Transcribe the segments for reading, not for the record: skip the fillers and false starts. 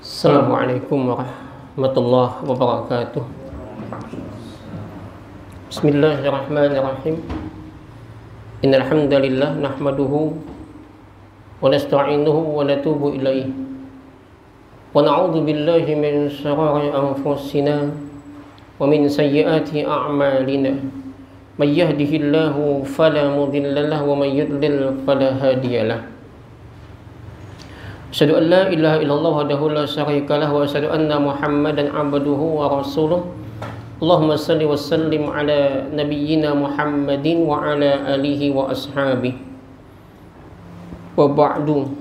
Assalamualaikum warahmatullahi wabarakatuh. Bismillahirrahmanirrahim. Innal hamdalillah nahmaduhu wa nasta'inuhu wa natubu ilaihi wa na'udzu billahi min shururi anfusina wa min sayyiati a'malina. May yahdihillahu fala mudilla lahu wa may yudlil fala hadiyalah. Asyhadu an la ilaha illallah wahdahu la syarika lahu wa asyhadu anna Muhammadan abduhu wa rasuluh. Allahumma shalli wa sallim ala nabiyyina Muhammadin wa ala alihi wa ashabihi. Wa ba'du.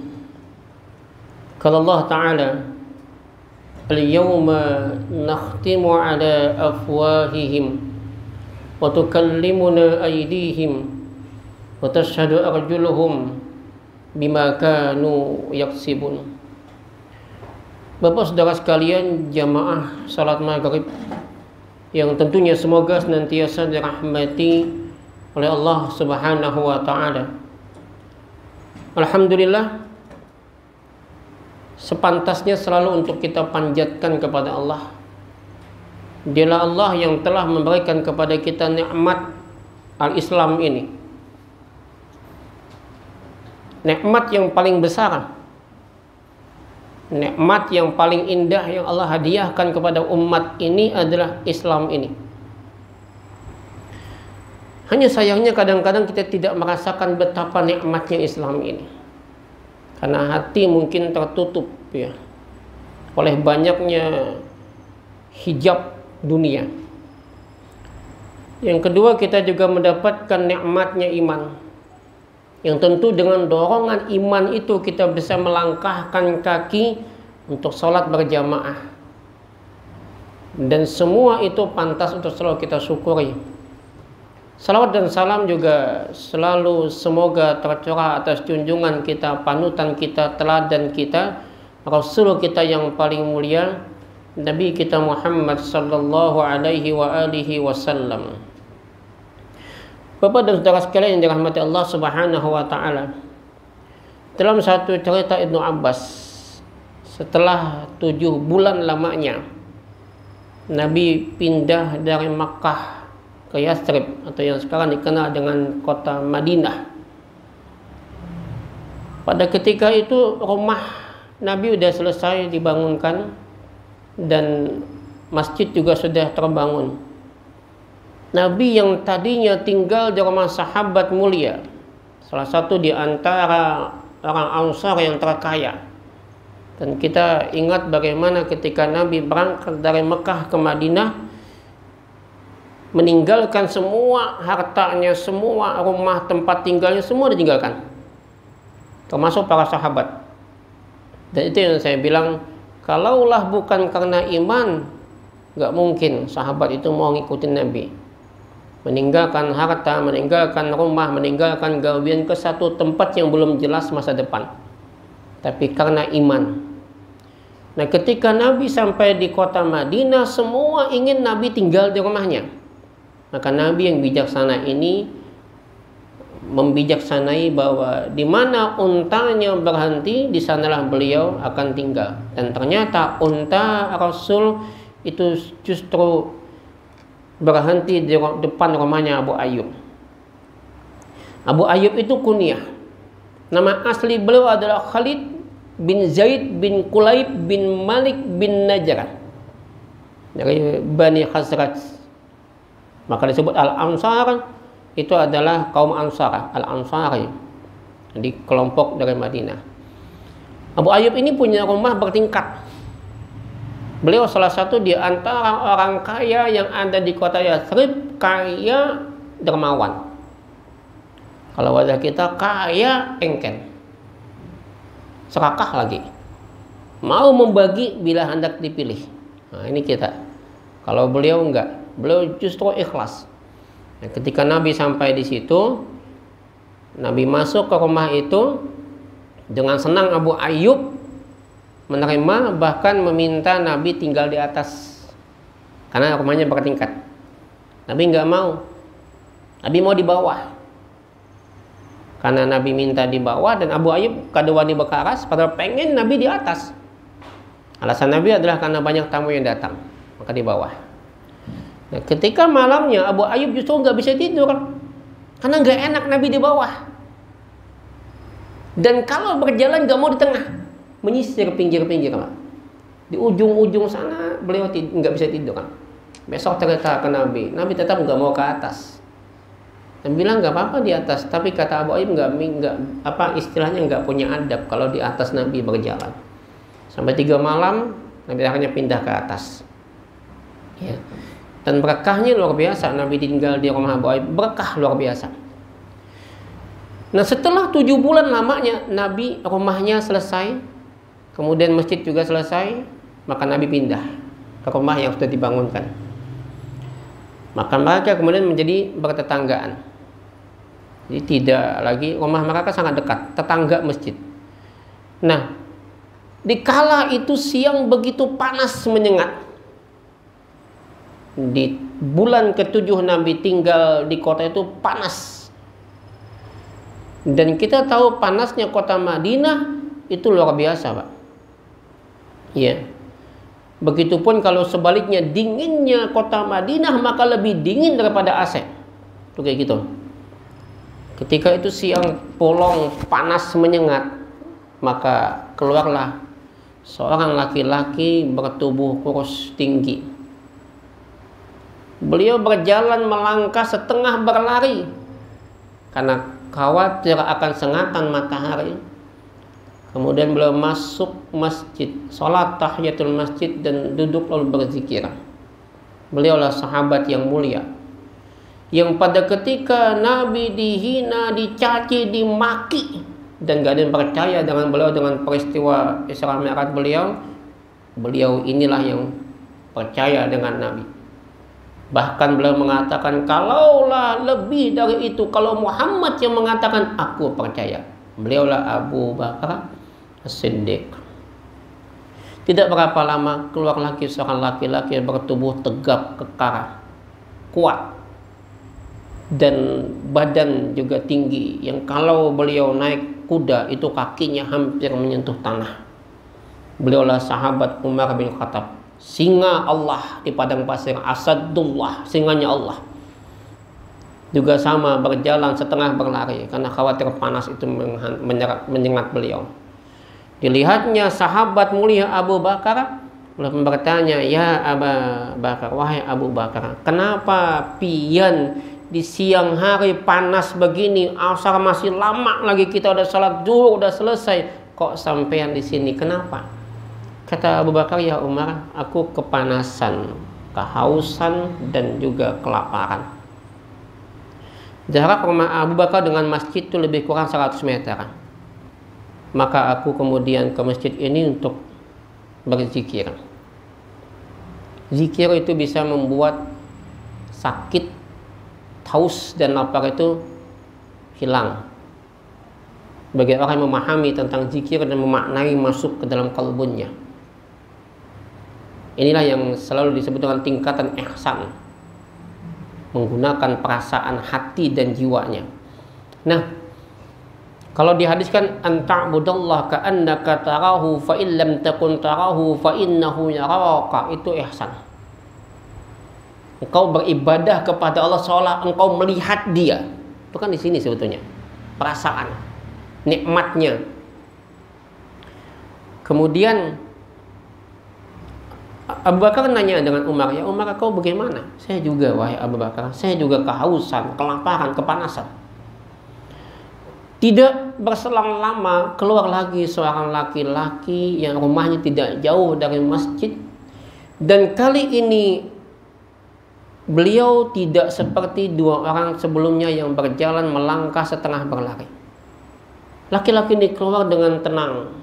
Qala Allah Ta'ala: Al-yawma nakhtimu ala afwahihim wa tukallimuna aydihim wa tashhadu arjuluhum bima kanu yaksibun. Bapak saudara sekalian, jamaah salat maghrib yang tentunya semoga senantiasa dirahmati oleh Allah Subhanahu wa Ta'ala. Alhamdulillah, sepantasnya selalu untuk kita panjatkan kepada Allah. Dialah Allah yang telah memberikan kepada kita nikmat al-Islam ini, nikmat yang paling besar, nikmat yang paling indah yang Allah hadiahkan kepada umat ini adalah Islam ini. Hanya sayangnya kadang-kadang kita tidak merasakan betapa nikmatnya Islam ini, karena hati mungkin tertutup ya oleh banyaknya hijab dunia. Yang kedua, kita juga mendapatkan nikmatnya iman, yang tentu dengan dorongan iman itu kita bisa melangkahkan kaki untuk sholat berjamaah, dan semua itu pantas untuk selalu kita syukuri. Salawat dan salam juga selalu semoga tercurah atas junjungan kita, panutan kita, teladan kita, Rasul kita yang paling mulia, Nabi kita Muhammad sallallahu alaihi wa alihi wasallam. Bapak dan saudara sekalian yang dirahmati Allah Subhanahu wa Ta'ala, dalam satu cerita Ibnu Abbas, setelah 7 bulan lamanya Nabi pindah dari Makkah ke Yathrib, atau yang sekarang dikenal dengan kota Madinah. Pada ketika itu rumah Nabi sudah selesai dibangunkan dan masjid juga sudah terbangun. Nabi yang tadinya tinggal di rumah sahabat mulia, salah satu di antara orang Ansar yang terkaya. Dan kita ingat bagaimana ketika Nabi berangkat dari Mekah ke Madinah, meninggalkan semua hartanya, semua rumah tempat tinggalnya, semua ditinggalkan, termasuk para sahabat. Dan itu yang saya bilang, kalaulah bukan karena iman, gak mungkin sahabat itu mau ngikutin Nabi, meninggalkan harta, meninggalkan rumah, meninggalkan gawian ke satu tempat yang belum jelas masa depan, tapi karena iman. Nah, ketika Nabi sampai di kota Madinah, semua ingin Nabi tinggal di rumahnya. Maka Nabi yang bijaksana ini membijaksanai bahwa di mana untanya berhenti, di sanalah beliau akan tinggal. Dan ternyata unta Rasul itu justru berhenti di depan rumahnya Abu Ayyub. Abu Ayyub itu kunyah. Nama asli beliau adalah Khalid bin Zaid bin Kulayb bin Malik bin Najjar, dari Bani Khazraj. Maka disebut Al-Ansar, itu adalah kaum Ansar, Al-Ansari, di kelompok dari Madinah. Abu Ayyub ini punya rumah bertingkat. Beliau salah satu di antara orang kaya yang ada di kota Yathrib, kaya dermawan. Kalau wajah kita kaya engken, serakah lagi, mau membagi bila hendak dipilih. Nah, ini kita. Kalau beliau enggak, beliau justru ikhlas. Nah, ketika Nabi sampai di situ, Nabi masuk ke rumah itu, dengan senang Abu Ayyub menerima, bahkan meminta Nabi tinggal di atas, karena rumahnya bertingkat. Nabi nggak mau, Nabi mau di bawah. Karena Nabi minta di bawah dan Abu Ayyub kadewani bekaras, padahal pengen Nabi di atas. Alasan Nabi adalah karena banyak tamu yang datang, maka di bawah. Nah, ketika malamnya Abu Ayyub justru nggak bisa tidur karena nggak enak Nabi di bawah. Dan kalau berjalan nggak mau di tengah, menyisir pinggir-pinggir, Pak. Di ujung-ujung sana beliau nggak bisa tidur kan. Besok cerita ke Nabi, Nabi tetap nggak mau ke atas. Dan bilang nggak apa-apa di atas, tapi kata Abu Ayyub nggak istilahnya nggak punya adab kalau di atas Nabi berjalan. Sampai 3 malam Nabi akhirnya pindah ke atas. Ya. Dan berkahnya luar biasa, Nabi tinggal di rumah Abu Ayyub, berkah luar biasa. Nah, setelah 7 bulan lamanya Nabi rumahnya selesai, kemudian masjid juga selesai, maka Nabi pindah ke rumah yang sudah dibangunkan. Maka mereka kemudian menjadi bertetanggaan. Jadi tidak lagi, rumah mereka sangat dekat, tetangga masjid. Nah, dikala itu siang begitu panas menyengat. Di bulan ke-7 Nabi tinggal di kota itu panas. Dan kita tahu panasnya kota Madinah itu luar biasa, Pak. Ya. Begitupun kalau sebaliknya dinginnya kota Madinah maka lebih dingin daripada AC. Itu kayak gitu. Ketika itu siang bolong panas menyengat, maka keluarlah seorang laki-laki bertubuh kurus tinggi. Beliau berjalan melangkah setengah berlari karena khawatir akan sengatan matahari. Kemudian beliau masuk masjid, sholat tahiyatul masjid dan duduk lalu berzikir. Beliaulah sahabat yang mulia, yang pada ketika Nabi dihina, dicaci, dimaki, dan gak ada yang percaya dengan beliau dengan peristiwa Isra Mi'raj beliau, beliau inilah yang percaya dengan Nabi. Bahkan beliau mengatakan, kalaulah lebih dari itu, kalau Muhammad yang mengatakan, aku percaya. Beliaulah Abu Bakar As-Siddiq. Tidak berapa lama keluar lagi seorang laki-laki yang bertubuh tegap, kekar, kuat, dan badan juga tinggi, yang kalau beliau naik kuda itu kakinya hampir menyentuh tanah. Beliaulah sahabat Umar bin Khattab, singa Allah di padang pasir, Asadullah, singanya Allah. Juga sama berjalan setengah berlari karena khawatir panas itu menyengat beliau. Dilihatnya sahabat mulia Abu Bakar, beliau bertanya, ya Abu Bakar, wahai Abu Bakar, kenapa pian di siang hari panas begini, asar masih lama lagi, kita udah salat zuhur udah selesai, kok sampean di sini, kenapa? Kata Abu Bakar, ya Umar, aku kepanasan, kehausan, dan juga kelaparan. Jarak rumah Abu Bakar dengan masjid itu lebih kurang 100 meter. Maka aku kemudian ke masjid ini untuk berzikir. Zikir itu bisa membuat sakit, haus, dan lapar itu hilang. Bagi orang yang memahami tentang zikir dan memaknai masuk ke dalam kalbunya. Inilah yang selalu disebut dengan tingkatan ihsan, menggunakan perasaan hati dan jiwanya. Nah, kalau dihadiskan anta'budallah ka'annaka tarahu fa in lam takun tarahu fa innahu yaraka, itu ihsan. Engkau beribadah kepada Allah seolah engkau melihat Dia. Itu kan di sini sebetulnya perasaan, nikmatnya. Kemudian Abu Bakar nanya dengan Umar, ya Umar, kau bagaimana? Saya juga, wahai Abu Bakar, saya juga kehausan, kelaparan, kepanasan. Tidak berselang lama keluar lagi seorang laki-laki yang rumahnya tidak jauh dari masjid. Dan kali ini beliau tidak seperti 2 orang sebelumnya yang berjalan melangkah setengah berlari. Laki-laki ini keluar dengan tenang,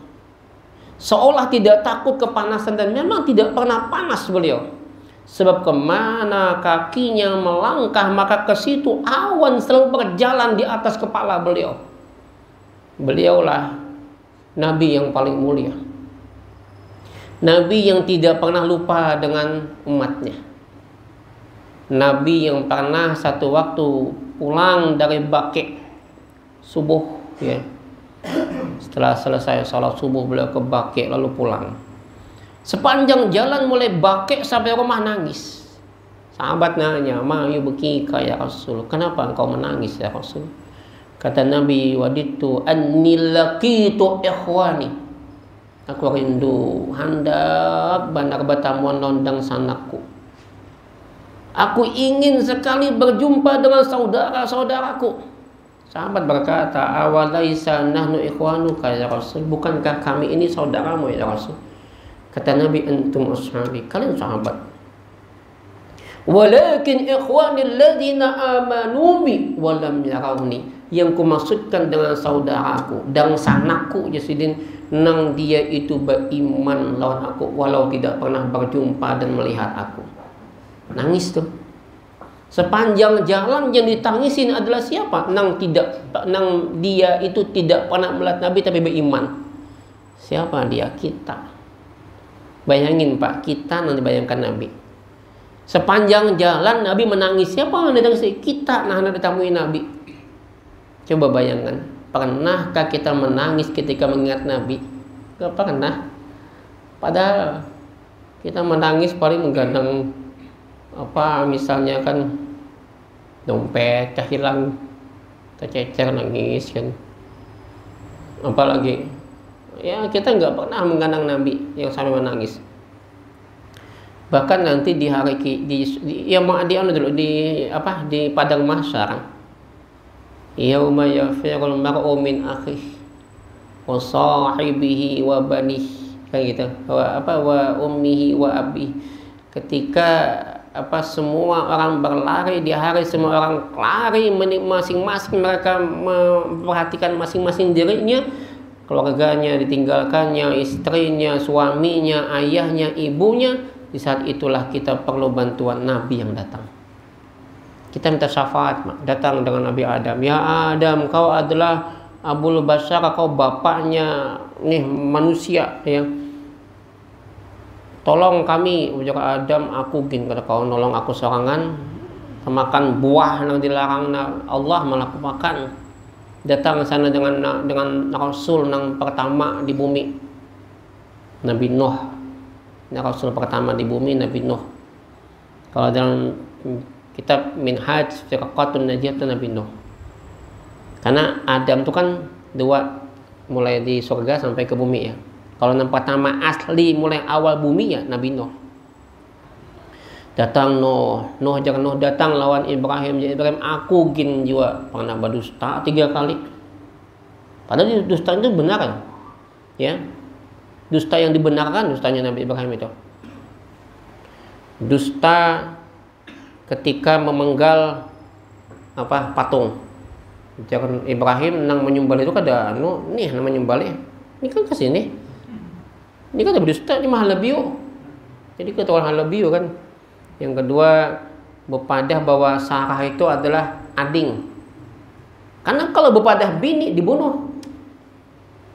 seolah tidak takut kepanasan, dan memang tidak pernah panas beliau. Sebab kemana kakinya melangkah, maka ke situ awan selalu berjalan di atas kepala beliau. Beliaulah Nabi yang paling mulia, Nabi yang tidak pernah lupa dengan umatnya, Nabi yang pernah satu waktu pulang dari Baqi' subuh, ya. Setelah selesai sholat subuh beliau ke Baqi' lalu pulang. Sepanjang jalan mulai bakek sampai rumah nangis. Sahabat nanya, "Ma yubkika ya Rasul? Kenapa engkau menangis ya Rasul?" Kata Nabi, "Waditu anni laqitu ikhwani." Aku rindu hendak benar bertemu nondang sanakku. Aku ingin sekali berjumpa dengan saudara-saudaraku. Sahabat berkata, "Awalaisa nahnu ikhwanuka ya Rasul? Bukankah kami ini saudaramu ya Rasul?" Kata Nabi, "Antum ashabi." Kalian sahabat. "Walakin ikhwani alladhina amanu bi wa lam yarawni." Yang kumaksudkan dengan saudaraku dan sanakku Yasidin, nang dia itu beriman lawan aku walau tidak pernah berjumpa dan melihat aku. Nangis tuh. Sepanjang jalan yang ditangisin adalah siapa? Nang dia itu tidak pernah melihat Nabi tapi beriman. Siapa dia? Kita. Bayangin Pak, kita nanti bayangkan Nabi. Sepanjang jalan Nabi menangis. Siapa yang ditangisi? Kita nah ditemui Nabi. Coba bayangkan, pernahkah kita menangis ketika mengingat Nabi? Gak pernah. Padahal kita menangis paling menggandeng misalnya kan dompet kehilang, tercecer nangis kan. Apalagi ya kita nggak pernah menggandeng Nabi yang sampai menangis. Bahkan nanti di hari di padang mahsyar, yauma yafirul mar'u min akhihi wa sahibihi wa banihi, kayak gitu, wa ummihi wa abihi. Ketika semua orang berlari di hari, semua orang lari masing-masing, mereka memperhatikan masing-masing dirinya, keluarganya ditinggalkannya, istrinya, suaminya, ayahnya, ibunya. Di saat itulah kita perlu bantuan Nabi yang datang. Kita minta syafaat, datang dengan Nabi Adam. "Ya Adam, kau adalah Abul Bashar, kau bapaknya nih manusia ya. Tolong kami." Ujar Adam, "Aku gin kata kau nolong aku sorangan, makan buah yang dilarang Allah malah aku makan." Datang sana dengan Rasul yang pertama di bumi, Nabi Nuh. Rasul pertama di bumi Nabi Nuh. Kalau dalam kitab Minhaj Firqatun Najiyah Nabi Nuh. Karena Adam itu kan dua, mulai di surga sampai ke bumi ya. Kalau yang pertama asli mulai awal bumi ya Nabi Nuh. Datang Nuh datang lawan Ibrahim. Jadi Ibrahim, "Aku gin juga pernah berdusta 3 kali." Padahal dusta itu benar kan? Ya. Dusta yang dibenarkan dustanya Nabi Ibrahim itu. Dusta ketika memenggal patung. Jangan Ibrahim nang menyembah itu kada nih nama menyembah ini kan ke sini. Ini kan berdusta ini mahal lebih. Jadi ketua hal lebih kan. Yang kedua, bepadah bahwa Sarah itu adalah ading. Karena kalau bepadah bini dibunuh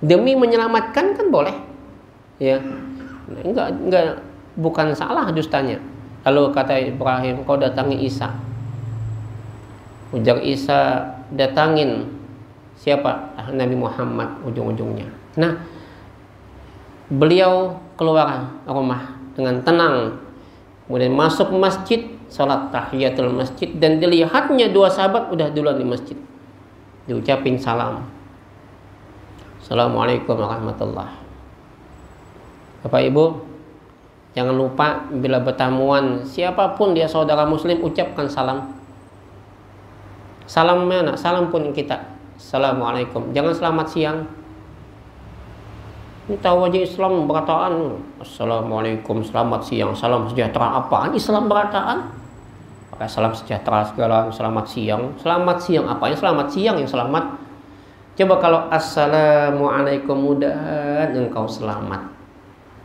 demi menyelamatkan kan boleh. Ya. Enggak bukan salah dustanya. Lalu kata Ibrahim, "Kau datangi Isa." Ujar Isa, "Datangin siapa?" Nabi Muhammad ujung-ujungnya. Nah, beliau keluar rumah dengan tenang, kemudian masuk masjid, salat tahiyatul masjid, dan dilihatnya 2 sahabat udah duluan di masjid. Diucapin salam. "Assalamualaikum warahmatullahi." Bapak Ibu, jangan lupa bila bertamuan siapapun dia saudara muslim, ucapkan salam. Salam mana? Salam pun kita. Assalamualaikum. Jangan selamat siang. Ini tahu aja Islam berataan. Assalamualaikum, selamat siang, salam sejahtera. Apaan Islam berataan? Pakai salam sejahtera segala, selamat siang. Selamat siang apanya? Selamat siang yang selamat. Coba kalau assalamualaikum, mudahan engkau selamat.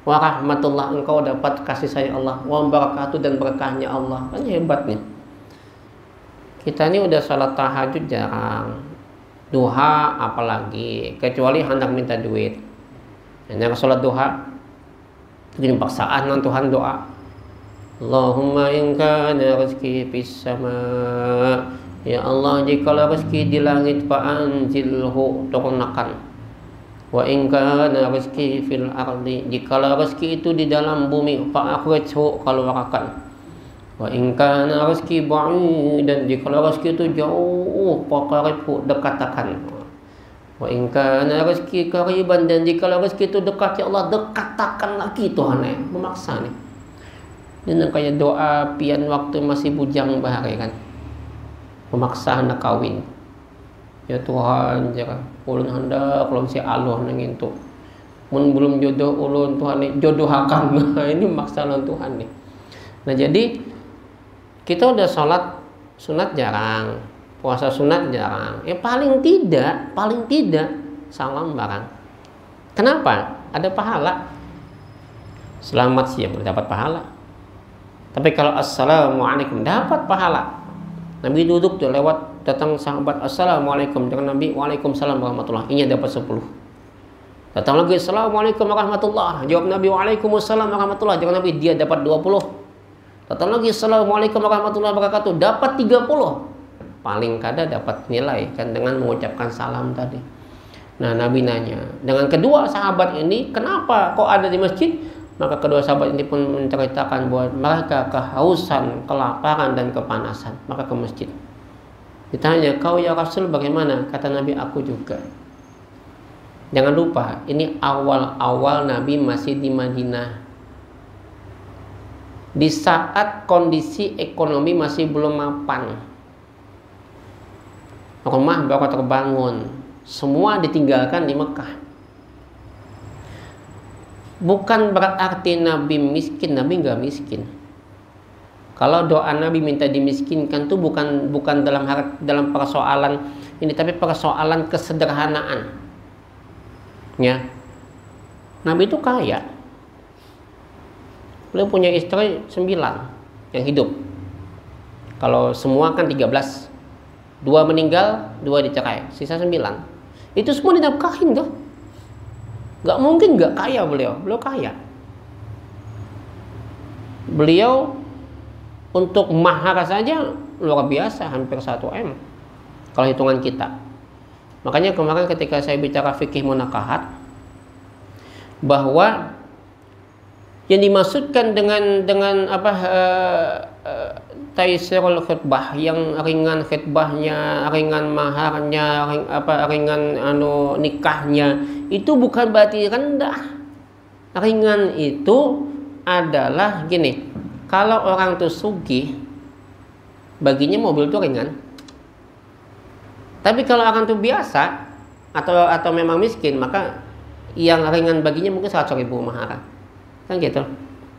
Warahmatullah, engkau dapat kasih sayang Allah. Wabarakatuh, dan berkahnya Allah. Kan hebat nih. Kita ini udah salat tahajud jarang. Duha apalagi, kecuali hendak minta duit. Hanya salat duha ini paksaan dengan Tuhan doa. Allahumma in kana rizqi fis sama. Ya Allah, jikalau rezeki di langit fa anzilhu, turunkan. Wa in kana rizqi fil ardi, jikalau rezeki itu di dalam bumi, fa akhrijhu, keluarkan. Wa in kana rizqi ba'idan, jikalau rezeki itu jauh, fa qaribhu, dekatkan. Wa in kana rizqi qariban, dan jikalau rezeki itu dekat, ya Allah dekatkan lagi Tuhan. Memaksa nih. Dan kayak doa pian waktu masih bujang bahari kan, memaksa hendak kawin. Ya Tuhan, jangan ulun hendak ulun si Allah nang itu. Mun belum jodoh ulun Tuhan nih jodoh akan. Nah, ini maksa lawan Tuhan nih. Nah, jadi kita udah sholat sunat jarang, puasa sunat jarang. Ya paling tidak salam barang. Kenapa? Ada pahala. Selamat siang dapat pahala. Tapi kalau assalamualaikum dapat pahala. Nabi duduk tuh lewat, datang sahabat, assalamualaikum, dengan Nabi, waalaikumsalam warahmatullahi, ini dapat 10. Datang lagi, assalamualaikum warahmatullahi, jawab Nabi, waalaikumsalam warahmatullahi, dengan Nabi, dia dapat 20. Datang lagi, assalamualaikum warahmatullahi wabarakatuh, dapat 30. Paling kada dapat nilai kan dengan mengucapkan salam tadi. Nah, Nabi nanya dengan kedua sahabat ini, kenapa kok ada di masjid? Maka kedua sahabat ini pun menceritakan bahwa mereka kehausan, kelaparan, dan kepanasan, maka ke masjid. Ditanya, kau ya Rasul bagaimana? Kata Nabi, aku juga. Jangan lupa, ini awal-awal Nabi masih di Madinah. Di saat kondisi ekonomi masih belum mapan. Rumah baru terbangun. Semua ditinggalkan di Mekah. Bukan berarti Nabi miskin, Nabi nggak miskin. Kalau doa Nabi minta dimiskinkan itu bukan dalam persoalan ini, tapi persoalan kesederhanaan. Ya, Nabi itu kaya. Beliau punya istri 9 yang hidup. Kalau semua kan 13, 2 meninggal, 2 dicerai, sisa 9. Itu semua dinafkahin tuh. Gak mungkin gak kaya beliau kaya. Beliau untuk mahar saja luar biasa, hampir 1 M kalau hitungan kita. Makanya kemarin ketika saya bicara fikih munakahat, bahwa yang dimaksudkan dengan taisirul khutbah, yang ringan khutbahnya, ringan maharnya, ringan nikahnya, itu bukan berarti rendah. Ringan itu adalah gini, kalau orang tuh sugih, baginya mobil tuh ringan. Tapi kalau orang tuh biasa atau memang miskin, maka yang ringan baginya mungkin 100.000 mahar. Kan gitu.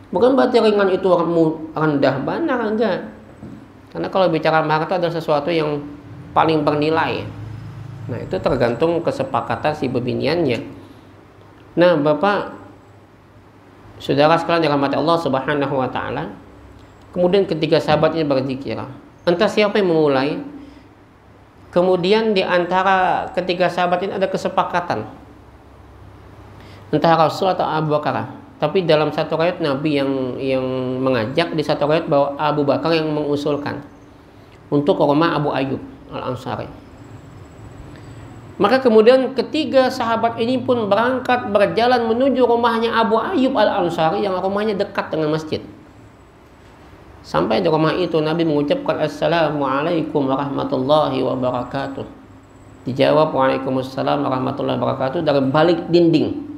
Bukan berarti ringan itu rendah, benar enggak. Karena kalau bicara mahar itu adalah sesuatu yang paling bernilai. Nah, itu tergantung kesepakatan si bebiniannya. Nah, Bapak, saudara sekalian dirahmati Allah Subhanahu wa taala. Kemudian ketiga sahabat ini berzikir. Entah siapa yang memulai. Kemudian di antara ketiga sahabat ini ada kesepakatan. Entah Rasul atau Abu Bakar. Tapi dalam satu riwayat Nabi yang mengajak, di satu riwayat bahwa Abu Bakar yang mengusulkan untuk ke rumah Abu Ayyub Al-Ansari. Maka kemudian ketiga sahabat ini pun berangkat berjalan menuju rumahnya Abu Ayyub Al-Ansari yang rumahnya dekat dengan masjid. Sampai di rumah itu Nabi mengucapkan Assalamualaikum warahmatullahi wabarakatuh. Dijawab Waalaikumsalam warahmatullahi wabarakatuh dari balik dinding.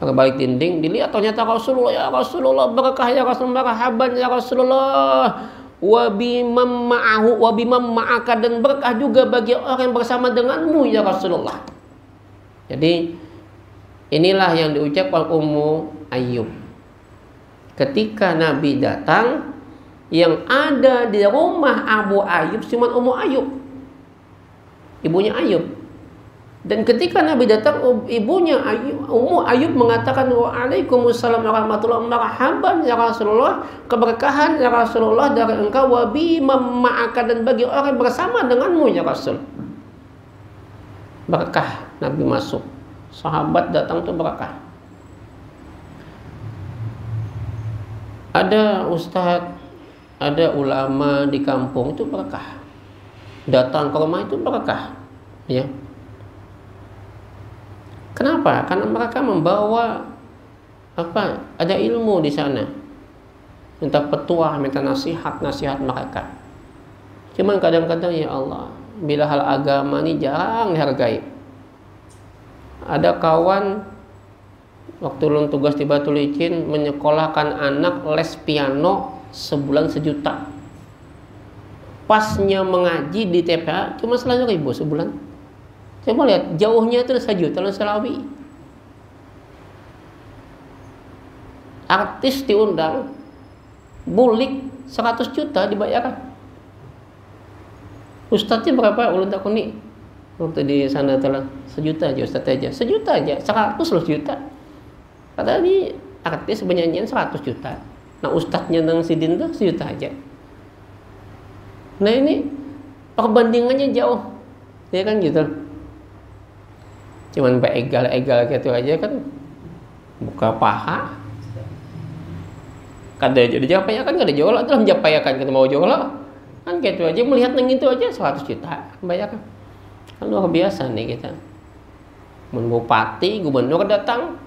Terbalik dinding, dilihat ternyata Rasulullah, ya Rasulullah, berkah ya Rasulullah, marhaban ya Rasulullah, wa bimam ma'ahu wa bimam ma'aka, dan berkah juga bagi orang yang bersama denganmu ya Rasulullah. Jadi inilah yang diucapkan Ummu Ayyub ketika Nabi datang. Yang ada di rumah Abu Ayyub cuma Ummu Ayyub, ibunya Ayyub. Dan ketika Nabi datang, ibunya Ummu Ayyub mengatakan, Waalaikumsalam warahmatullahi wabarakatuh, marhaban ya Rasulullah, keberkahan ya Rasulullah dari engkau, wa bimam ma'aka, dan bagi orang bersama denganmu ya Rasul. Berkah Nabi masuk, sahabat datang tuh berkah. Ada ustadz, ada ulama di kampung itu berkah. Datang ke rumah itu berkah, ya. Kenapa? Karena mereka membawa ada ilmu di sana. Minta petuah, minta nasihat mereka. Cuman kadang-kadang ya Allah, bila hal agama ini jarang dihargai. Ada kawan waktu lulus tugas di Batu Licin menyekolahkan anak les piano sebulan 1 juta. Pasnya mengaji di TPA cuma 100.000 sebulan. Coba lihat jauhnya itu 1 juta Selawi. Artis diundang, bulik 100 juta dibayarkan. Ustadznya berapa? Ulun tak kuning. Waktu di sana telah 1 juta aja ustadz aja. 1 juta aja, 100 juta. Padahal ini artis penyanyian 100 juta. Nah ustadznya nang sidin tuh 1 juta aja. Nah ini perbandingannya jauh. Ya kan gitu. Cuman egal gitu aja kan. Buka paha. Kada jadi japayakan, kada jola dalam japayakan kita mau jola. Kan gitu aja melihat nang itu aja 100 juta bayarkan. Kan luar biasa nih kita. Bupati, gubernur datang.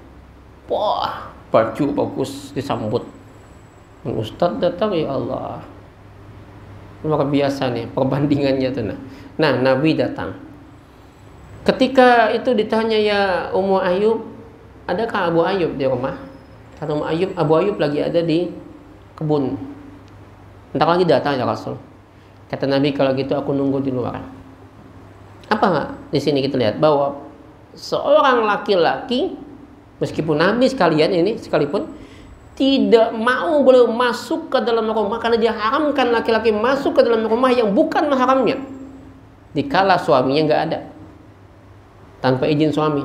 Wah, baju bagus disambut. Ustadz datang, ya Allah. Luar biasa nih perbandingannya tuh. Nah, Nabi datang. Ketika itu ditanya ya Ummu Ayyub, adakah Abu Ayyub di rumah? Kata Abu Ayyub lagi ada di kebun. Entar lagi datang ya Rasul. Kata Nabi, kalau gitu aku nunggu di luar. Apa nggak? Di sini kita lihat bahwa seorang laki-laki, meskipun Nabi sekalipun tidak mau boleh masuk ke dalam rumah karena dia haramkan laki-laki masuk ke dalam rumah yang bukan mahramnya. Dikala suaminya nggak ada, tanpa izin suami.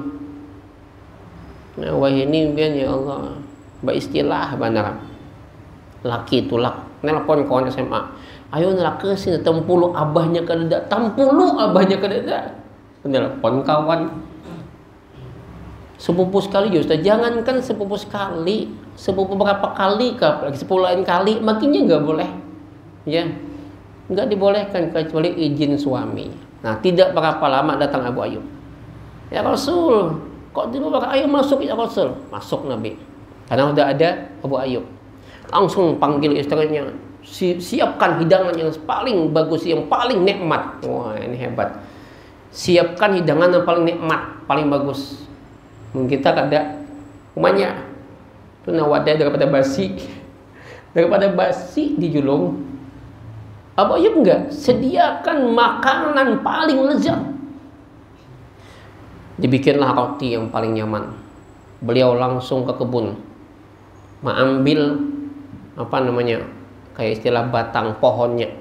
Nah, wah ini biar ya Allah, beristilah benar. Laki tulak, nelpon kawan SMA. Ayo nelak ke sini, tempulu abahnya kededa, tampulu abahnya kededa. Nelpon kawan. Sepupu sekali ya Ustaz, jangankan sepupu sekali, sepupu berapa kali, lagi 10 kali, makinnya nggak boleh, ya, nggak dibolehkan kecuali izin suami. Nah, tidak berapa lama datang Abu Ayyub. Ya Rasul, kok di luar? Ayo masuk ya Rasul. Masuk Nabi, karena udah ada Abu Ayyub. Langsung panggil istrinya, siapkan hidangan yang paling bagus, yang paling nikmat. Wah ini hebat. Siapkan hidangan yang paling nikmat, paling bagus. Kita kada umanya itu nawadah daripada basi dijulung. Abu Ayyub enggak sediakan makanan paling lezat. Dibikinlah roti yang paling nyaman. Beliau langsung ke kebun, mengambil kayak istilah batang pohonnya.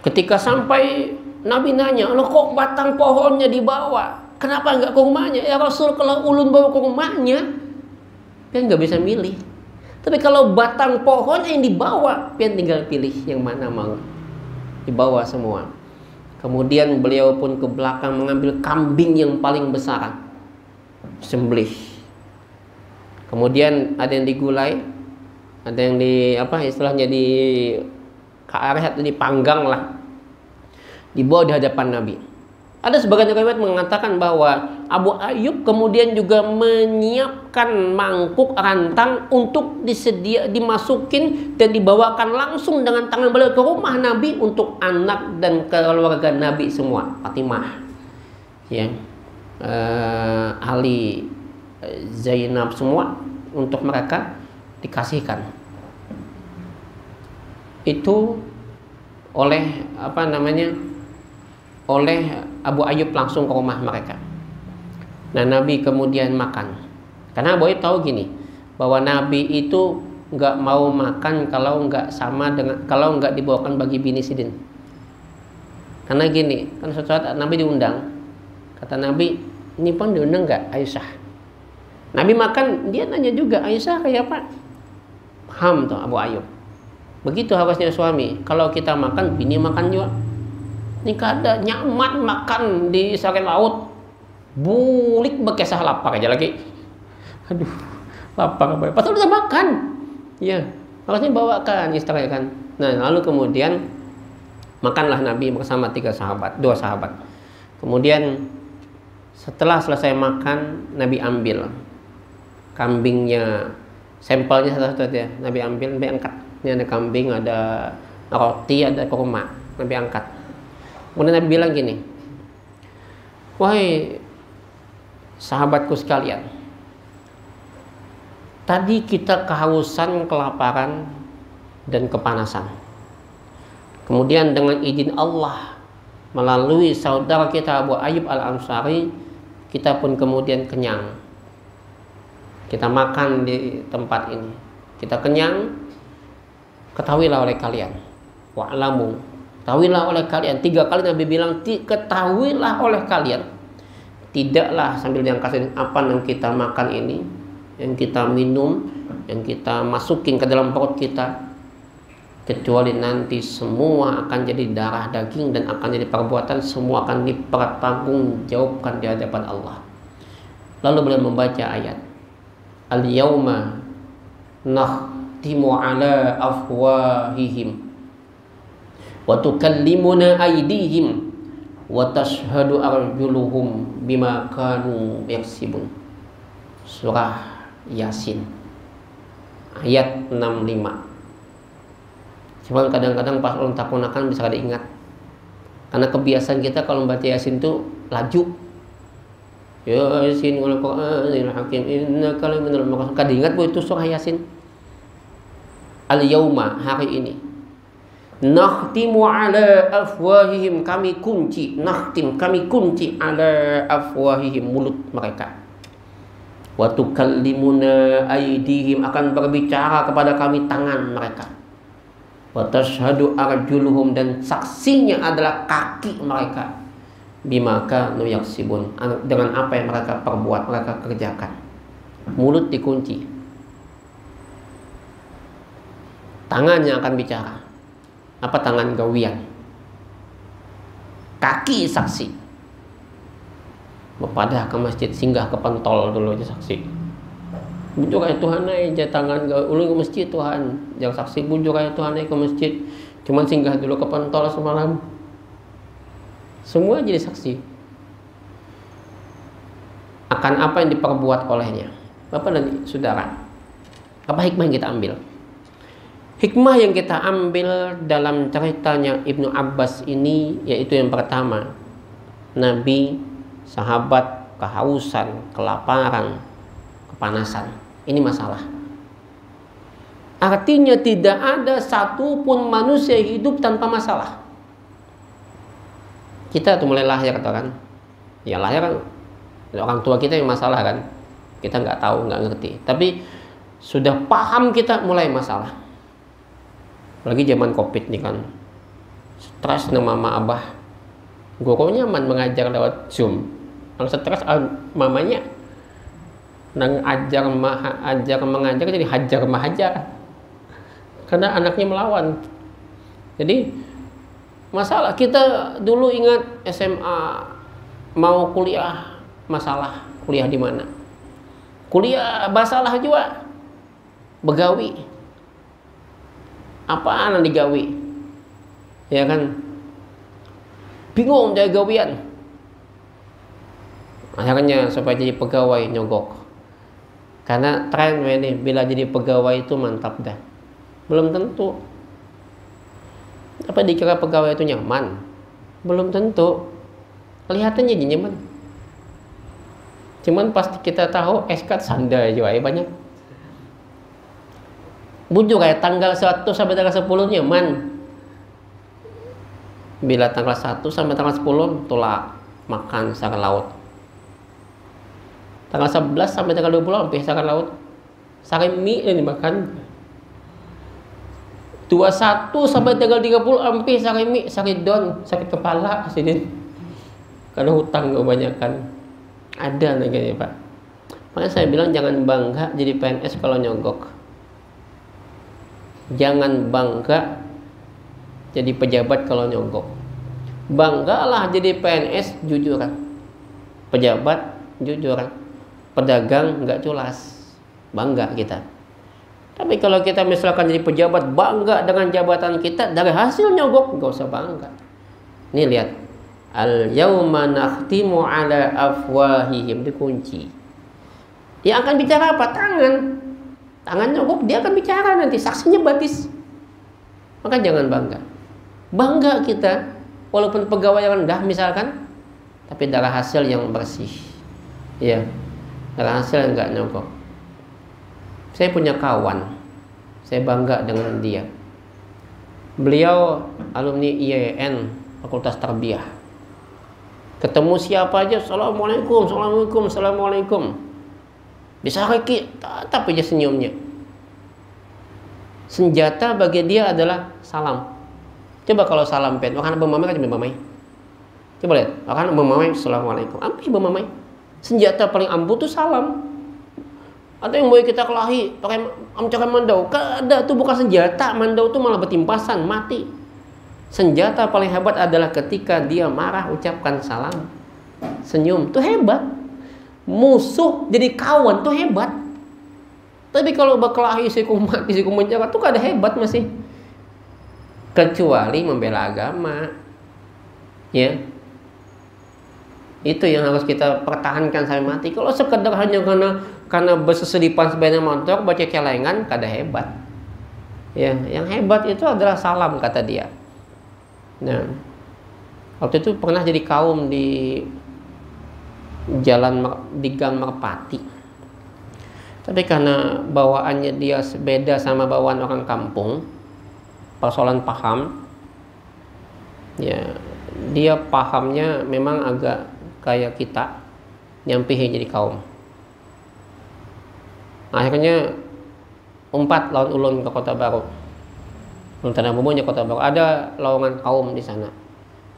Ketika sampai Nabi nanya, "Loh kok batang pohonnya dibawa? Kenapa enggak ke rumahnya?" Ya Rasul, kalau ulun bawa ke rumahnya, pian nggak bisa milih. Tapi kalau batang pohonnya yang dibawa, pian tinggal pilih yang mana mau. Dibawa semua. Kemudian beliau pun ke belakang mengambil kambing yang paling besar, sembelih. Kemudian ada yang digulai, ada yang istilahnya di karet atau dipanggang lah, dibawa di hadapan Nabi. Ada sebagian riwayat mengatakan bahwa Abu Ayyub kemudian juga menyiapkan mangkuk rantang untuk dimasukin dan dibawakan langsung dengan tangan beliau ke rumah Nabi untuk anak dan keluarga Nabi semua, Fatimah, ya, Ali, Zainab, semua untuk mereka dikasihkan. Itu oleh oleh Abu Ayyub langsung ke rumah mereka. Nah, Nabi kemudian makan. Karena Abu Ayyub tahu gini, bahwa Nabi itu nggak mau makan kalau nggak dibawakan bagi bini sidin. Karena gini, kan suatu saat Nabi diundang. Kata Nabi, "Ini pun diundang nggak Aisyah?" Nabi makan, dia nanya juga, "Aisyah kayak apa?" Paham tuh Abu Ayyub. Begitu harusnya suami. Kalau kita makan, bini makan juga. Ini kada nyaman makan di sare laut. Bulik bekesah lapar aja lagi. Aduh, lapar apa? Padahal udah makan. Ya, harusnya bawakan istri kan. Nah, lalu kemudian makanlah Nabi bersama 2 sahabat. Kemudian Setelah selesai makan, Nabi ambil kambingnya, sampelnya satu-satu ya. Nabi ambil, Nabi angkat. Ini ada kambing, ada roti, ada kurma. Nabi angkat. Kemudian Nabi bilang gini, wahai sahabatku sekalian, tadi kita kehausan, kelaparan, dan kepanasan. Kemudian dengan izin Allah, melalui saudara kita Abu Ayyub Al-Ansari, kita pun kemudian kenyang. Kita makan di tempat ini, kita kenyang. Ketahuilah oleh kalian, wa'lamu, ketahuilah oleh kalian. 3 kali Nabi bilang ketahuilah oleh kalian. Tidaklah, sambil diangkat, apa yang kita makan ini, yang kita minum, yang kita masukin ke dalam perut kita, kecuali nanti semua akan jadi darah daging dan akan jadi perbuatan, semua akan dipertanggungjawabkan di hadapan Allah. Lalu beliau membaca ayat, al-yauma nakhtimu ala afwahihim wa tukallimuna aydihim wa tashhadu arjuluhum bima kanu yaksibun. Surah Yasin ayat 65. Cuman kadang-kadang pas ulun takunakan bisa kada ingat. Karena kebiasaan kita kalau membaca Yasin itu laju. Yasin wal Qur'anil Hakim innaka laminal mursalin. Kada ingat bahwa itu surah Yasin. Al-yauma, hari ini. Nakhtimu ala afwahihim, kami kunci. Nakhtim, kami kunci ala afwahihim, mulut mereka. Wa tukallimuna aydihim, akan berbicara kepada kami tangan mereka. Wa tashhadu arjuluhum, dan saksinya adalah kaki mereka. Bima kanu yaksibun, dengan apa yang mereka perbuat, mereka kerjakan. Mulut dikunci, tangannya akan bicara. Apa tangan gawian, kaki saksi. Bepadah ke masjid, singgah ke pentol dulu aja saksi. Bujur aja Tuhan aja tangan ulun ke masjid Tuhan, jangan saksi. Bujur aja Tuhan aja ke masjid, cuman singgah dulu ke pentol semalam. Semua jadi saksi akan apa yang diperbuat olehnya. Bapak dan saudara, apa hikmah yang kita ambil? Hikmah yang kita ambil dalam ceritanya Ibnu Abbas ini, yaitu yang pertama, Nabi, sahabat, kehausan, kelaparan, kepanasan. Ini masalah. Artinya tidak ada satupun manusia hidup tanpa masalah. Kita tuh mulai lahir kan, ya lahir kan orang tua kita yang masalah kan, kita nggak tahu, nggak ngerti. Tapi sudah paham kita mulai masalah. Lagi zaman COVID nih kan, stres nih mama abah, gurunya nyaman mengajar lewat Zoom. Kalau stres mamanya nang ajar mengajar jadi hajar mahajar, karena anaknya melawan. Jadi masalah kita dulu ingat SMA mau kuliah, masalah kuliah di mana, kuliah masalah juga, begawi apaan yang digawi, ya kan, bingung jadi gawian. Akhirnya supaya jadi pegawai nyogok, karena tren ini bila jadi pegawai itu mantap dah. Belum tentu. Apa dikira pegawai itu nyaman? Belum tentu. Kelihatannya nyaman. Cuman pasti kita tahu eskat sanda aja banyak. Bujur kayak tanggal 1 sampai tanggal 10 nyaman. Bila tanggal 1 sampai tanggal 10 tolak makan sarang laut. Tanggal 11 sampai tanggal 20 hampir sarang laut. Sarang mie yang dimakan. 21 sampai tanggal 30 hampir sarang mie, sakit don, sakit kepala sini. Karena hutang kebanyakan. Ada negara Pak. Makanya saya bilang jangan bangga jadi PNS kalau nyogok. Jangan bangga jadi pejabat kalau nyogok. Banggalah jadi PNS jujuran, pejabat jujuran, pedagang nggak culas. Bangga kita. Tapi kalau kita misalkan jadi pejabat bangga dengan jabatan kita dari hasil nyogok, nggak usah bangga. Nih lihat, Al yauma nakhtimu ala afwahihim, dikunci. Yang akan bicara apa? Tangan nyogok, dia akan bicara nanti, saksinya batis. Maka jangan bangga kita walaupun pegawai yang rendah misalkan, tapi darah hasil yang bersih, ya, darah hasil yang nggak nyogok. Saya punya kawan, saya bangga dengan dia. Beliau alumni IAIN Fakultas Tarbiyah. Ketemu siapa aja, assalamualaikum, assalamualaikum, assalamualaikum. Bisa reki, tetap aja senyumnya. Senjata bagi dia adalah salam. Coba kalau salam pen, makan bemamai kan bemamai. Coba lihat, makan bemamai, assalamualaikum. Apa bemamai? Senjata paling ampuh tuh salam. Atau yang boleh kita kelahi pakai amcakan mandau, kada tuh bukan senjata, mandau tuh malah betimpasan, mati. Senjata paling hebat adalah ketika dia marah ucapkan salam, senyum, tuh hebat. Musuh jadi kawan tuh hebat. Tapi kalau berkelahi siku mati siku menjaga tuh kada hebat masih. Kecuali membela agama, ya. Itu yang harus kita pertahankan sampai mati. Kalau sekedar hanya karena bersesedipan sebanyak motor, baca celengan, kada hebat. Ya, yang hebat itu adalah salam, kata dia. Nah, waktu itu pernah jadi kaum di Gang Merpati. Tapi karena bawaannya dia beda sama bawaan orang kampung, persoalan paham, ya dia pahamnya memang agak kayak kita, nyampihin jadi kaum. Akhirnya umpat lawan ulun ke Kota Baru, Tanah Bumbunya Kota Baru. Ada lowongan kaum di sana,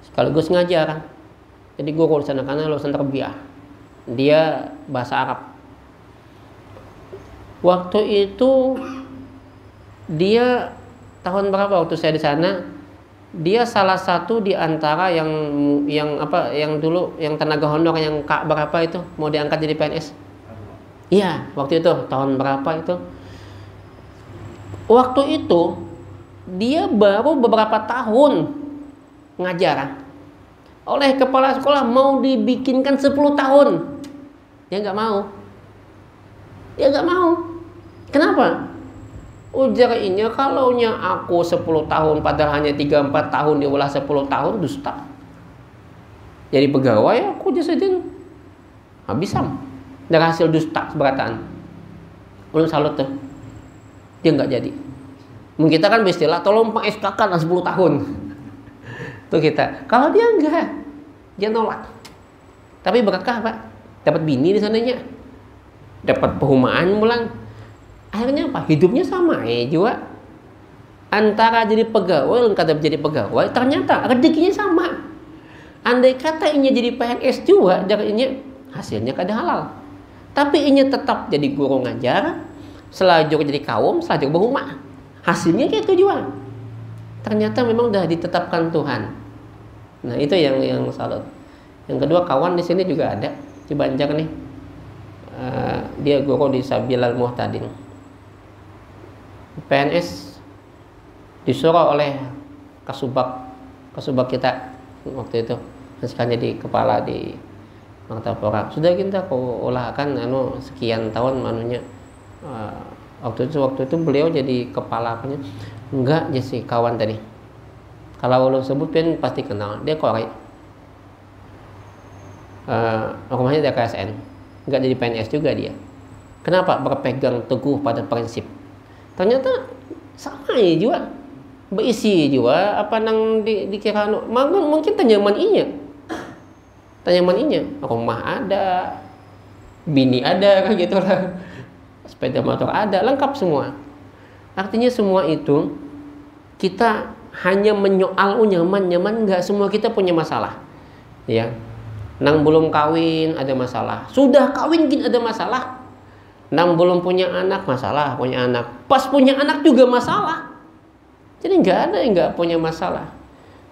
sekaligus ngajar. Jadi guru di sana karena lulusan tarbiyah. Dia bahasa Arab. Waktu itu dia tahun berapa waktu saya di sana? Dia salah satu di antara yang dulu yang tenaga honor yang berapa itu mau diangkat jadi PNS. Iya, waktu itu tahun berapa itu? Waktu itu dia baru beberapa tahun ngajar. Oleh kepala sekolah mau dibikinkan 10 tahun. Dia nggak mau. Kenapa? Ujarnya kalaunya aku 10 tahun padahal hanya 3-4 tahun diolah 10 tahun, dusta. Jadi pegawai aku jadi habisam. Dari hasil dusta seberataan. Belum salut tuh. Dia nggak jadi. Mungkin kita kan beristilah tolong Pak SK-kan 10 tahun. Tuh kita. Kalau dia enggak, dia nolak. Tapi berkah Pak. Dapat bini di sananya. Dapat perumahan pulang. Akhirnya apa? Hidupnya sama juga. Antara jadi pegawai dan kata jadi pegawai, ternyata rezekinya sama. Andai kata ini jadi PNS juga, ini hasilnya kada halal. Tapi ini tetap jadi guru ngajar, selajur jadi kaum, selajur berumah. Hasilnya kayak itu juga. Ternyata memang sudah ditetapkan Tuhan. Nah itu yang salut. Yang kedua kawan di sini juga ada di Banjar nih. Dia guru di Sabilal Muhtadin. PNS disuruh oleh Kasubag kita waktu itu, sekarang jadi kepala di Martapura. Sudah kita kau olahkan sekian tahun manunya. Waktu itu beliau jadi kepala apanya? Enggak, jadi kawan tadi. Kalau ulun sebut pasti kenal. Dia korek. Rumahnya di KSN. Enggak jadi PNS juga dia. Kenapa? Berpegang teguh pada prinsip. Ternyata sama ya juga. Berisi juga apa nang dikira mungkin tanyaman inya. Rumah ada, bini ada kan gitu lah. Sepeda motor ada, lengkap semua. Artinya semua itu kita hanya menyoal nyaman enggak, semua kita punya masalah. Ya. Nang belum kawin ada masalah. Sudah kawin gini ada masalah. Nang belum punya anak masalah, punya anak. Pas punya anak juga masalah. Jadi enggak ada yang enggak punya masalah.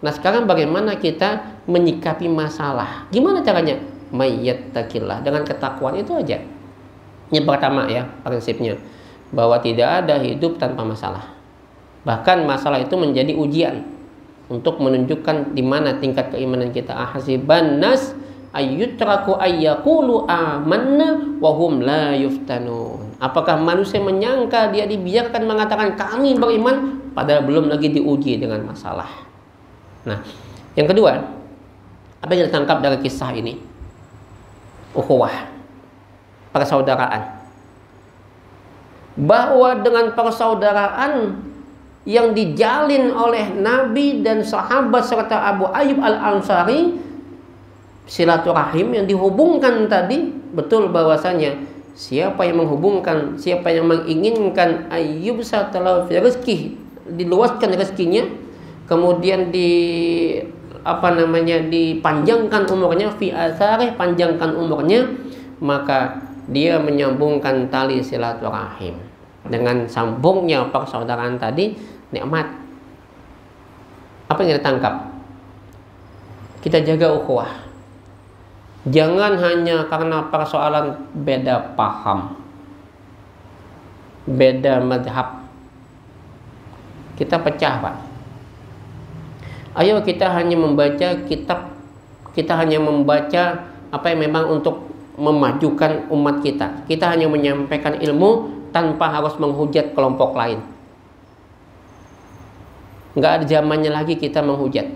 Nah, sekarang bagaimana kita menyikapi masalah? Gimana caranya? Mayyattaqillah, dengan ketakwaan itu aja. Yang pertama ya, prinsipnya bahwa tidak ada hidup tanpa masalah. Bahkan masalah itu menjadi ujian. untuk menunjukkan di mana tingkat keimanan kita. Ahasiban nas ayyutraku ayyaqulu amanna wa hum la yuftanun. Apakah manusia menyangka dia dibiarkan mengatakan kami beriman padahal belum lagi diuji dengan masalah. Nah, yang kedua, apa yang ditangkap dari kisah ini? Ukhuwah, persaudaraan. Bahwa dengan persaudaraan yang dijalin oleh Nabi dan sahabat serta Abu Ayyub Al-Ansari, silaturahim yang dihubungkan tadi, betul bahwasanya siapa yang menghubungkan, siapa yang menginginkan Ayyub setelah rezeki, diluaskan rezekinya, kemudian dipanjangkan umurnya, fi atsarih, panjangkan umurnya, maka dia menyambungkan tali silaturahim. Dengan sambungnya persaudaraan tadi, nikmat. Apa yang ditangkap? Kita jaga ukhuwah. Jangan hanya karena persoalan beda paham, beda madhab, kita pecah, Pak. Ayo kita hanya membaca kitab, kita hanya membaca apa yang memang untuk memajukan umat kita. Kita hanya menyampaikan ilmu tanpa harus menghujat kelompok lain. Nggak ada zamannya lagi kita menghujat.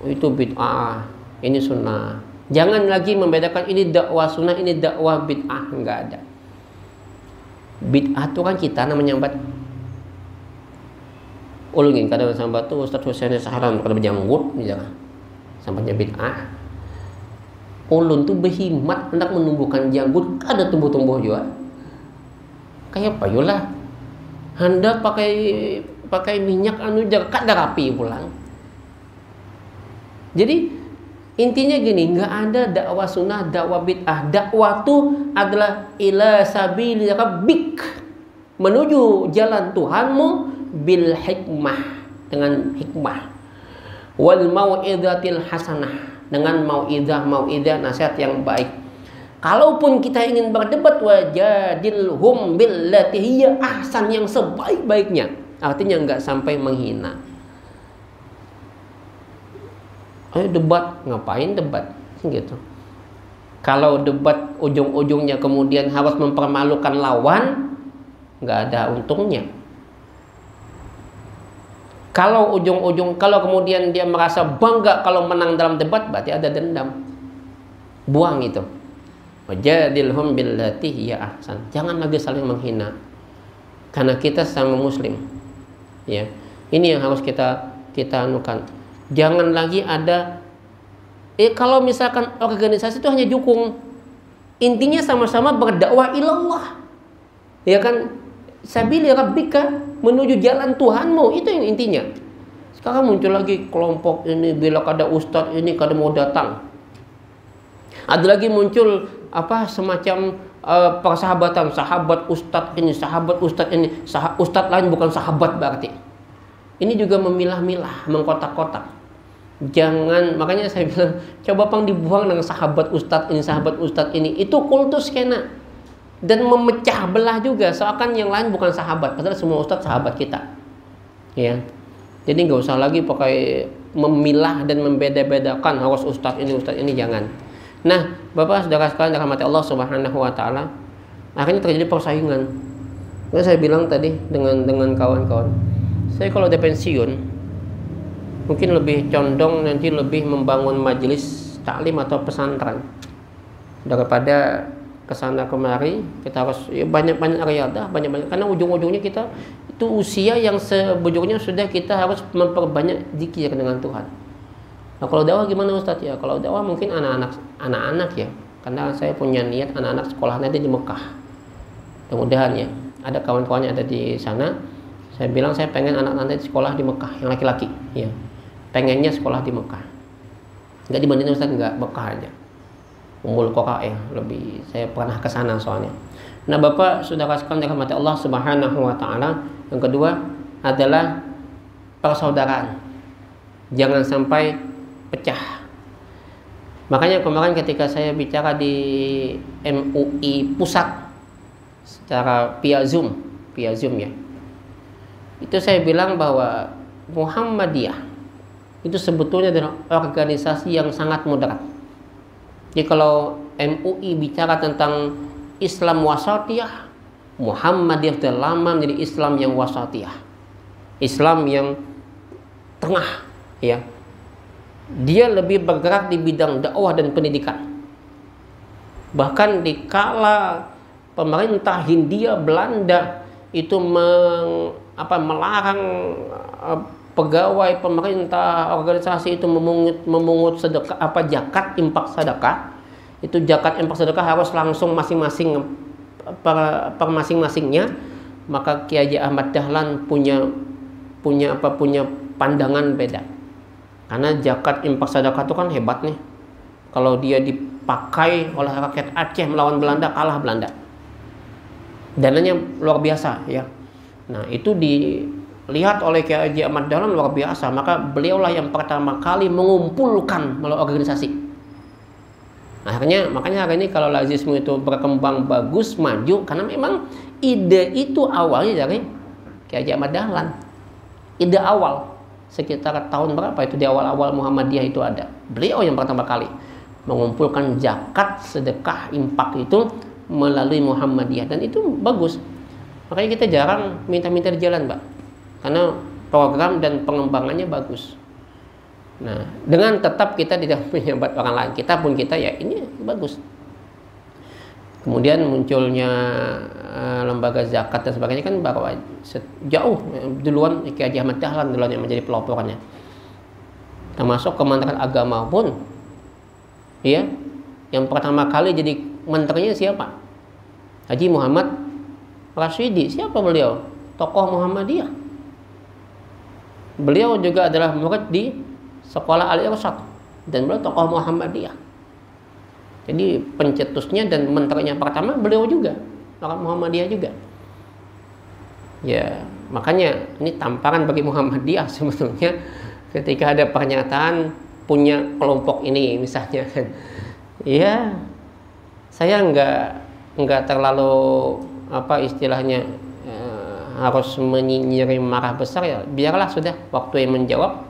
Itu bid'ah, ini sunnah. Jangan lagi membedakan ini dakwah sunnah, ini dakwah bid'ah. Nggak ada. Bid'ah itu kan kita namanya sambat. Ulungin kadang sambat tuh Ustaz Husain Saharan pada berjanggut, misalkan. Sambatnya bid'ah. Ulun tuh berhimmat hendak menumbuhkan janggut, ada tumbuh-tumbuh juga. Kayak apa yolah? Hendak pakai minyak anu jaga kada rapi pulang. Jadi intinya gini, nggak ada dakwah sunnah, dakwah bid'ah. Dakwah itu adalah ila sabili rabbik, menuju jalan Tuhanmu, bil hikmah, dengan hikmah, wal mau'izatil hasanah, dengan mau'izah nasihat yang baik. Kalaupun kita ingin berdebat, wajadilhum billati hiya ahsan, yang sebaik-baiknya, artinya nggak sampai menghina. Ayo debat, ngapain debat? Gitu. Kalau debat ujung-ujungnya kemudian harus mempermalukan lawan, nggak ada untungnya. Kalau kalau kemudian dia merasa bangga kalau menang dalam debat, berarti ada dendam. Buang itu. Wajadilhum billati hiya ahsan. Jangan lagi saling menghina. Karena kita sama muslim. Ya. Ini yang harus kita anukan. Jangan lagi ada kalau misalkan organisasi itu hanya dukung, intinya sama-sama berdakwah ilallah, ya kan, sabili rabbika, menuju jalan Tuhanmu, itu yang intinya. Sekarang muncul lagi kelompok ini, bila kada ustadz ini kada mau datang. Ada lagi muncul semacam persahabatan, sahabat ustadz ini, ustadz lain bukan sahabat berarti. Ini juga memilah-milah, mengkotak-kotak. Jangan, makanya saya bilang coba dibuang dengan sahabat ustadz ini, itu kultus kena, dan memecah belah juga, seakan yang lain bukan sahabat, padahal semua ustadz sahabat kita, ya. Jadi nggak usah lagi pakai memilah dan membeda-bedakan harus ustadz ini, jangan. Nah, Bapak saudara sekalian dirahmati Allah Subhanahu Wa Taala, akhirnya terjadi persaingan. Saya bilang tadi dengan kawan-kawan, saya kalau udah pensiun mungkin lebih condong nanti lebih membangun majelis taklim atau pesantren daripada kesana kemari. Kita harus banyak-banyak riadah, banyak-banyak, karena ujung-ujungnya kita itu usia yang sebujurnya sudah kita harus memperbanyak zikir dengan Tuhan. Nah, kalau dakwah gimana Ustaz? Ya, kalau dakwah mungkin anak-anak ya, karena saya punya niat anak-anak sekolah nanti di Mekah. Mudah-mudahan ya, ada kawan-kawannya ada di sana. Saya bilang saya pengen anak nanti sekolah di Mekah, yang laki-laki, ya. Pengennya sekolah di Mekah. Enggak di Madinah Ustaz, enggak, Mekah aja. Ummul Qura ya, lebih saya pernah ke sana soalnya. Nah, Bapak saudara sekalian dirahmati Allah Subhanahu Wa Taala, yang kedua adalah persaudaraan. Jangan sampai pecah. Makanya kemarin ketika saya bicara di MUI pusat secara via Zoom ya. Itu saya bilang bahwa Muhammadiyah itu sebetulnya adalah organisasi yang sangat moderat. Jadi kalau MUI bicara tentang Islam wasatiyah, Muhammadiyah sudah lama menjadi Islam yang wasatiyah, Islam yang tengah, ya. Dia lebih bergerak di bidang dakwah dan pendidikan. Bahkan di kala pemerintah Hindia Belanda itu melarang pegawai pemerintah organisasi itu memungut sedekah, zakat infak sedekah. Itu zakat infak sedekah harus langsung masing-masing per masing-masingnya. Maka Kiai Haji Ahmad Dahlan punya pandangan beda. Karena zakat infak sedekah itu kan hebat nih. Kalau dia dipakai oleh rakyat Aceh melawan Belanda, kalah Belanda. Dananya luar biasa, ya. Nah, itu dilihat oleh Kiai Haji Ahmad Dahlan luar biasa. Maka beliaulah yang pertama kali mengumpulkan melalui organisasi. Makanya hari ini kalau lazisme itu berkembang bagus, maju, karena memang ide itu awalnya dari Kiai Haji Ahmad Dahlan. Ide awal sekitar tahun berapa itu, di awal-awal Muhammadiyah itu ada. Beliau yang pertama kali mengumpulkan zakat, sedekah, infak itu melalui Muhammadiyah, dan itu bagus. Makanya kita jarang minta-minta di jalan, Mbak, karena program dan pengembangannya bagus. Nah, dengan tetap kita tidak menyambat orang lain, kita ya ini bagus. Kemudian munculnya lembaga zakat dan sebagainya kan baru jauh duluan Kiai Haji Ahmad Dahlan duluan yang menjadi pelopornya. Termasuk Kementerian Agama pun, ya, yang pertama kali jadi menterinya siapa? Haji Muhammad Rasidi. Siapa beliau? Tokoh Muhammadiyah. Beliau juga adalah murid di sekolah Al-Irsyad dan beliau tokoh Muhammadiyah. Jadi pencetusnya dan menterinya pertama beliau juga, orang Muhammadiyah juga. Ya, makanya ini tamparan bagi Muhammadiyah sebetulnya ketika ada pernyataan punya kelompok ini misalnya. Ya, saya nggak terlalu istilahnya harus menyinyiri marah besar, ya. Biarlah sudah waktu yang menjawab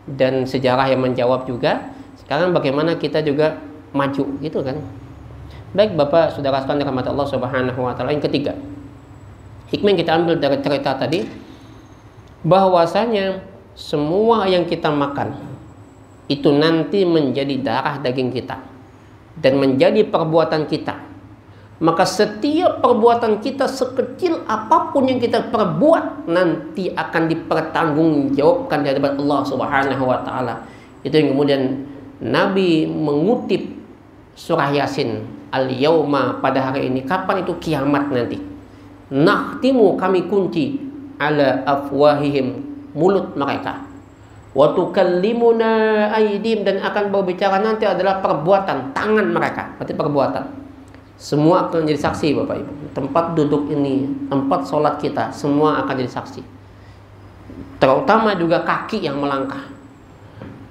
dan sejarah yang menjawab juga. Sekarang bagaimana kita juga maju, gitu kan. Baik Bapak Saudara sekalian rahmat Allah Subhanahu wa taala, yang ketiga, hikmah yang kita ambil dari cerita tadi, bahwasanya semua yang kita makan itu nanti menjadi darah daging kita dan menjadi perbuatan kita. Maka setiap perbuatan kita sekecil apapun yang kita perbuat nanti akan dipertanggungjawabkan di hadapan Allah Subhanahu wa taala. Itu yang kemudian Nabi mengutip surah Yasin, al-yauma, pada hari ini. Kapan itu? Kiamat nanti. Nakhtimu, kami kunci, ala afwahihim, mulut mereka. Wa tukallimuna aydihim, dan akan berbicara nanti adalah perbuatan tangan mereka. Berarti perbuatan. Semua akan jadi saksi, Bapak Ibu. Tempat duduk ini, tempat sholat kita, semua akan jadi saksi. Terutama juga kaki yang melangkah.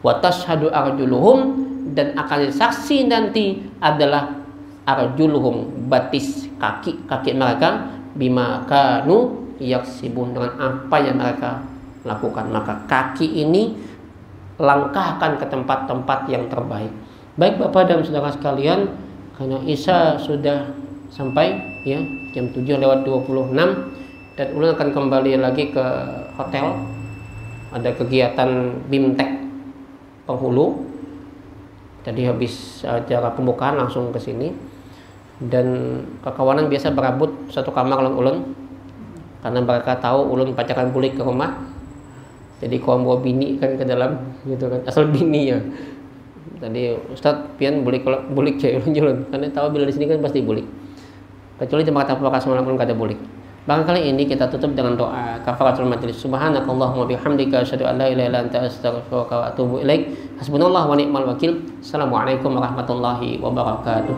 Wa tashhadu arjuluhum, dan akan jadi saksi nanti adalah arjuluhum, batis kaki mereka, bima kanu yaksibun, dengan apa yang mereka lakukan. Maka kaki ini langkahkan ke tempat-tempat yang terbaik. Baik Bapak dan Saudara sekalian, karena Isya sudah sampai, ya, jam 7:26, dan ulun akan kembali lagi ke hotel. Ada kegiatan BIMTEK Penghulu. Tadi habis acara pembukaan langsung ke sini, dan kekawanan biasa berabut satu kamar ulun karena mereka tahu ulun pacaran bulik ke rumah. Jadi kawan bawa bini kan ke dalam, gitu kan, asal bini ya. Tadi Ustadz pian bulik cewek ulun, karena tahu bila di sini kan pasti bulik. Kecuali jemaah tapaka semalam pun kada bulik. Barangkali ini kita tutup dengan doa kafaratul majlis. Subhanakallahumma bihamdika asyhadu an la ilaha illa anta astaghfiruka wa atubu ilaik. Hasbunallahu wa ni'mal wakil. Assalamualaikum warahmatullahi wabarakatuh.